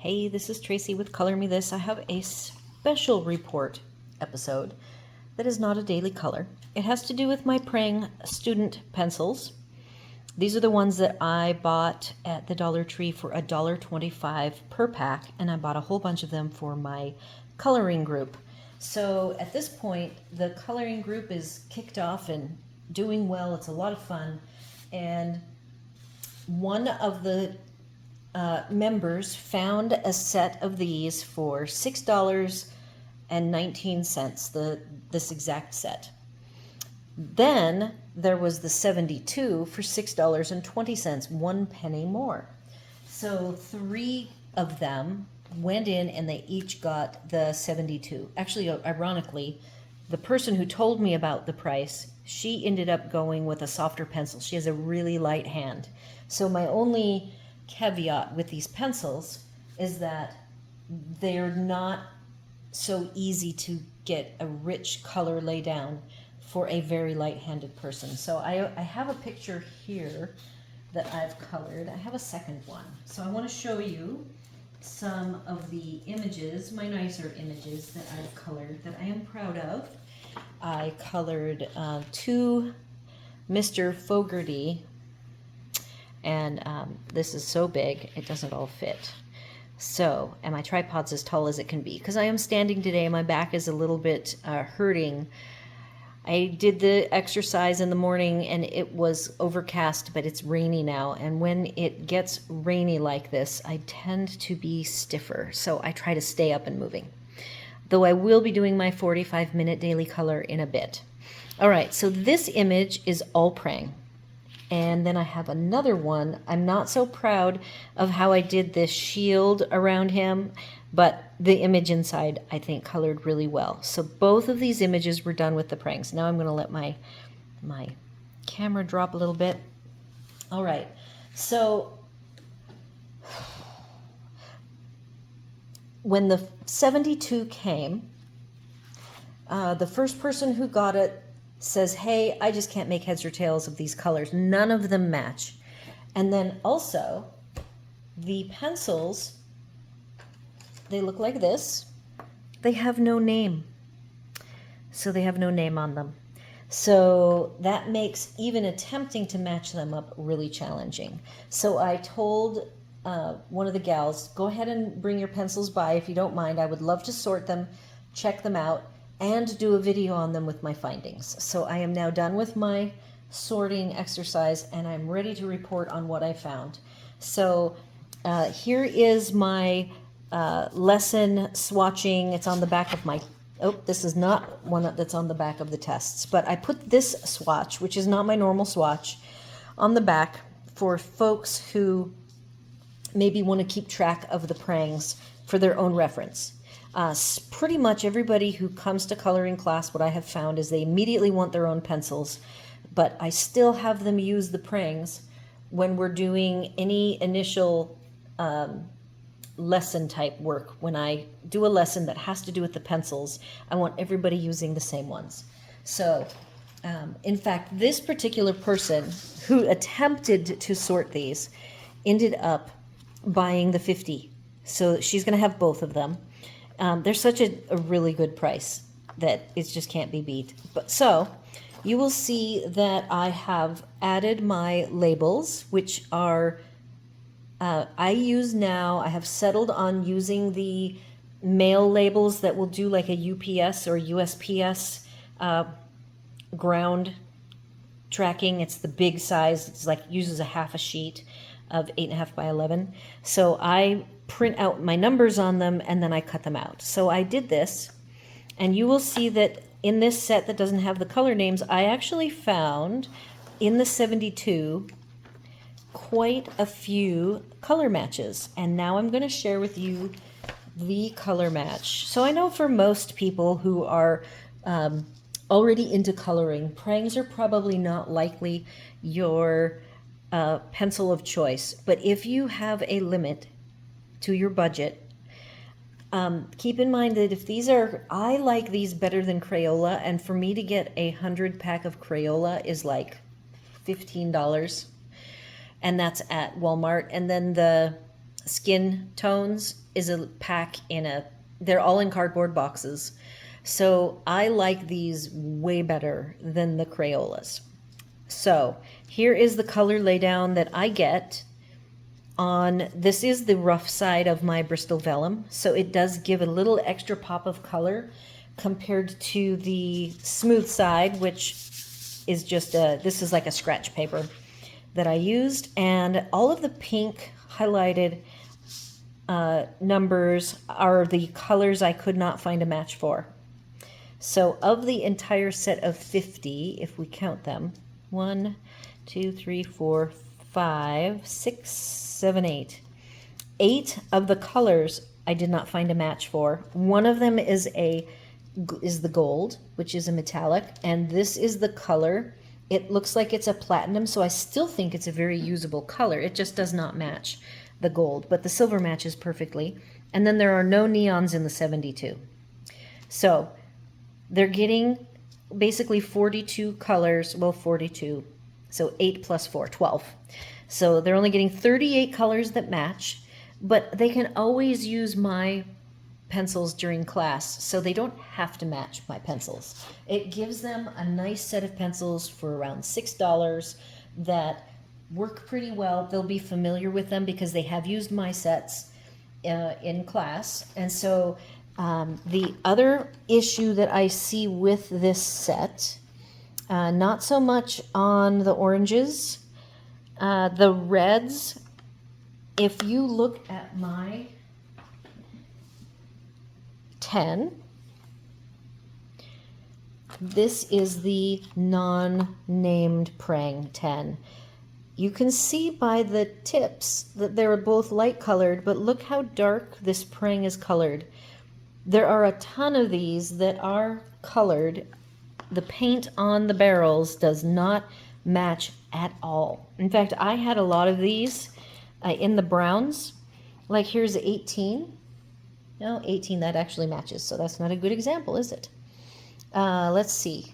Hey, this is Tracy with Color Me This. I have a special report episode that is not a daily color. It has to do with my Prang student pencils. These are the ones that I bought at the Dollar Tree for $1.25 per pack, and I bought a whole bunch of them for my coloring group. So at this point, the coloring group is kicked off and doing well. It's a lot of fun. And one of the members found a set of these for $6.19, this exact set. Then there was the 72 for $6.20, 1 penny more. So 3 of them went in and they each got the 72. Actually, ironically, the person who told me about the price, she ended up going with a softer pencil. She has a really light hand. So my only caveat with these pencils is that they're not so easy to get a rich color lay down for a very light-handed person. So I have a picture here that I've colored. I have a second one. So I want to show you some of the images, my nicer images that I've colored that I am proud of. I colored 2 Mr. Fogarty, and this is so big it doesn't all fit. So, and my tripod's as tall as it can be because I am standing today. My back is a little bit hurting. I did the exercise in the morning and it was overcast, but it's rainy now. And when it gets rainy like this, I tend to be stiffer. So I try to stay up and moving. Though I will be doing my 45-minute daily color in a bit. All right, so this image is all Prang. And then I have another one. I'm not so proud of how I did this shield around him, but the image inside, I think, colored really well. So both of these images were done with the Prangs. Now I'm going to let my camera drop a little bit. All right, so when the 72 came, the first person who got it says, hey, I just can't make heads or tails of these colors. None of them match. And then also, the pencils, they look like this. They have no name. So they have no name on them. So that makes even attempting to match them up really challenging. So I told one of the gals, go ahead and bring your pencils by if you don't mind. I would love to sort them, check them out, and do a video on them with my findings. So I am now done with my sorting exercise and I'm ready to report on what I found. So here is my lesson swatching. It's on the back of my, oh, this is not one that's on the back of the tests, but I put this swatch, which is not my normal swatch, on the back for folks who maybe want to keep track of the Prangs for their own reference. Pretty much everybody who comes to coloring class, what I have found is they immediately want their own pencils, but I still have them use the Prangs when we're doing any initial lesson type work. When I do a lesson that has to do with the pencils, I want everybody using the same ones. So, in fact, this particular person who attempted to sort these ended up buying the 50. So she's going to have both of them. They're such a really good price that it just can't be beat. But so you will see that I have added my labels, which are I use now. I have settled on using the mail labels that will do like a UPS or USPS ground tracking. It's the big size. It's like uses a half a sheet of 8.5 by 11. So I print out my numbers on them and then I cut them out. So I did this, and you will see that in this set that doesn't have the color names, I actually found in the 72 quite a few color matches. And now I'm going to share with you the color match. So I know for most people who are already into coloring, Prangs are probably not likely your pencil of choice. But if you have a limit to your budget, keep in mind that if these are, I like these better than Crayola, and for me to get a 100 pack of Crayola is like $15, and that's at Walmart. And then the skin tones is a pack in a, they're all in cardboard boxes. So I like these way better than the Crayolas. So here is the color laydown that I get on, this is the rough side of my Bristol Vellum. So it does give a little extra pop of color compared to the smooth side, which is just this is like a scratch paper that I used. And all of the pink highlighted numbers are the colors I could not find a match for. So of the entire set of 50, if we count them, 1, 2, 3, 4, 5, 6, 7, 8. 8 of the colors I did not find a match for. One of them is the gold, which is a metallic, and this is the color. It looks like it's a platinum, so I still think it's a very usable color. It just does not match the gold, but the silver matches perfectly. And then there are no neons in the 72. So they're getting basically 42 colors, well, 42. So 8 plus 4, 12. So they're only getting 38 colors that match, but they can always use my pencils during class, so they don't have to match my pencils. It gives them a nice set of pencils for around $6 that work pretty well. They'll be familiar with them because they have used my sets in class. And so the other issue that I see with this set, not so much on the oranges, the reds, if you look at my 10, this is the non-named Prang 10. You can see by the tips that they're both light colored, but look how dark this Prang is colored. There are a ton of these that are colored. The paint on the barrels does not match at all. In fact, I had a lot of these in the browns. Like here's 18. No, 18, that actually matches, so that's not a good example, is it? Let's see.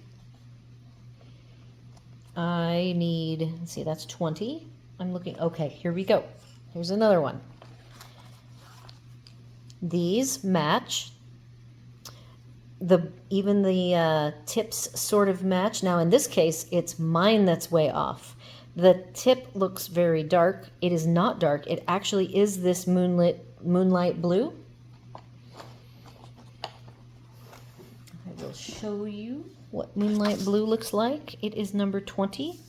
I need, let's see, that's 20. I'm looking, okay, here we go. Here's another one. These match. Even the tips sort of match. Now in this case, it's mine that's way off. The tip looks very dark. It is not dark. It actually is this moonlight blue. I will show you what moonlight blue looks like. It is number 20.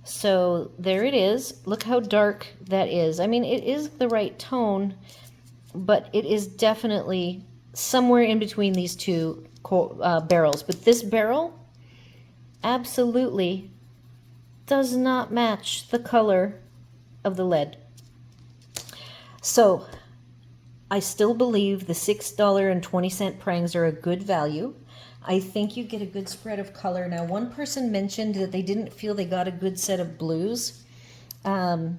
So there it is. Look how dark that is. I mean, it is the right tone, but it is definitely somewhere in between these two barrels. But this barrel absolutely does not match the color of the lead. So I still believe the $6.20 Prangs are a good value. I think you get a good spread of color. Now, one person mentioned that they didn't feel they got a good set of blues. I'm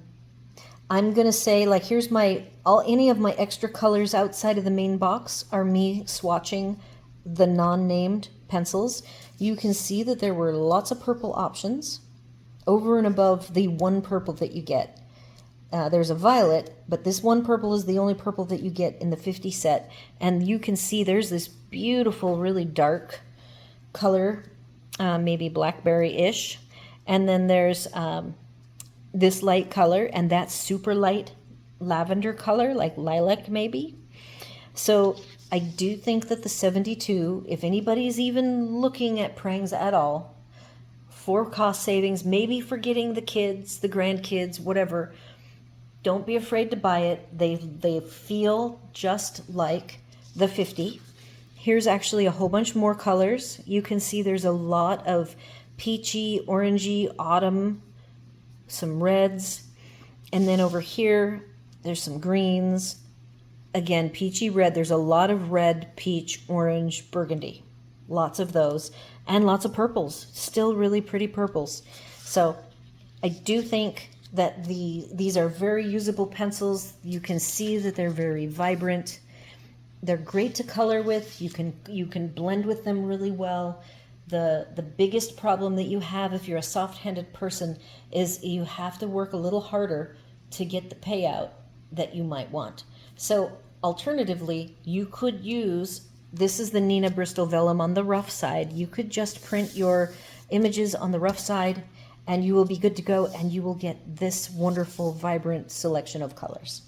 going to say, like, here's any of my extra colors outside of the main box are me swatching the non-named pencils. You can see that there were lots of purple options over and above the one purple that you get. There's a violet, but this one purple is the only purple that you get in the 50 set. And you can see there's this beautiful, really dark color, maybe blackberry-ish. And then there's this light color, and that's super light lavender color, like lilac maybe. So I do think that the 72, if anybody's even looking at Prangs at all, for cost savings, maybe for getting the kids, the grandkids, whatever, don't be afraid to buy it. They feel just like the 50. Here's actually a whole bunch more colors. You can see there's a lot of peachy, orangey, autumn, some reds, and then over here there's some greens. Again, peachy red. There's a lot of red, peach, orange, burgundy. Lots of those. And lots of purples. Still really pretty purples. So I do think that these are very usable pencils. You can see that they're very vibrant. They're great to color with. You can blend with them really well. The biggest problem that you have if you're a soft-handed person is you have to work a little harder to get the payout that you might want. So alternatively, you could use, this is the Nina Bristol Vellum on the rough side. You could just print your images on the rough side and you will be good to go, and you will get this wonderful, vibrant selection of colors.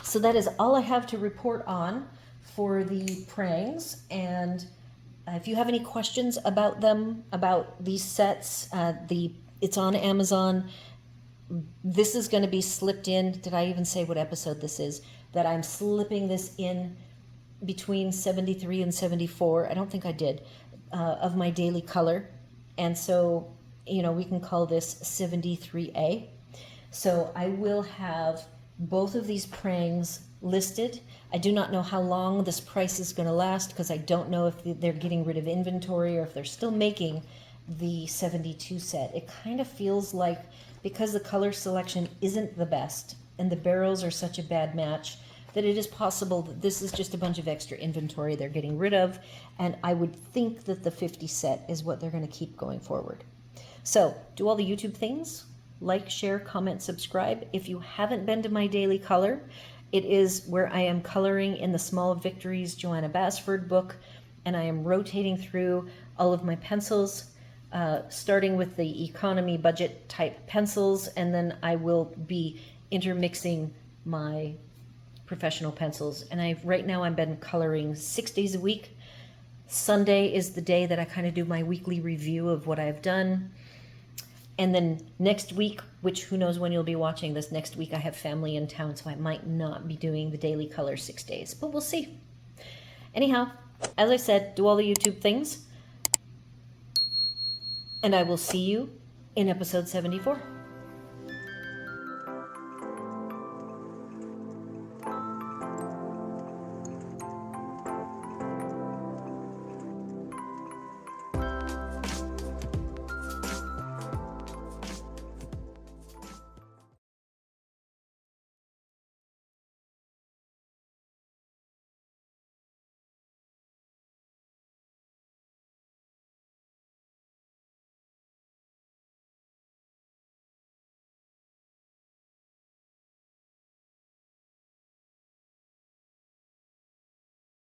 So that is all I have to report on for the Prangs. And if you have any questions about them, about these sets, it's on Amazon. This is going to be slipped in. Did I even say what episode this is? That I'm slipping this in between 73 and 74. I don't think I did, of my daily color. And so, you know, we can call this 73A. So I will have both of these Prangs listed. I do not know how long this price is going to last, because I don't know if they're getting rid of inventory or if they're still making the 72 set. It kind of feels like, because the color selection isn't the best and the barrels are such a bad match, that it is possible that this is just a bunch of extra inventory they're getting rid of. And I would think that the 50 set is what they're going to keep going forward. So do all the YouTube things. Like, share, comment, subscribe. If you haven't been to my daily color, it is where I am coloring in the Small Victories Joanna Basford book, and I am rotating through all of my pencils, starting with the economy budget type pencils, and then I will be intermixing my professional pencils. And right now I've been coloring 6 days a week. Sunday is the day that I kind of do my weekly review of what I've done. And then next week, which who knows when you'll be watching this, next week I have family in town, so I might not be doing the daily color 6 days, but we'll see. Anyhow, as I said, do all the YouTube things, and I will see you in episode 74.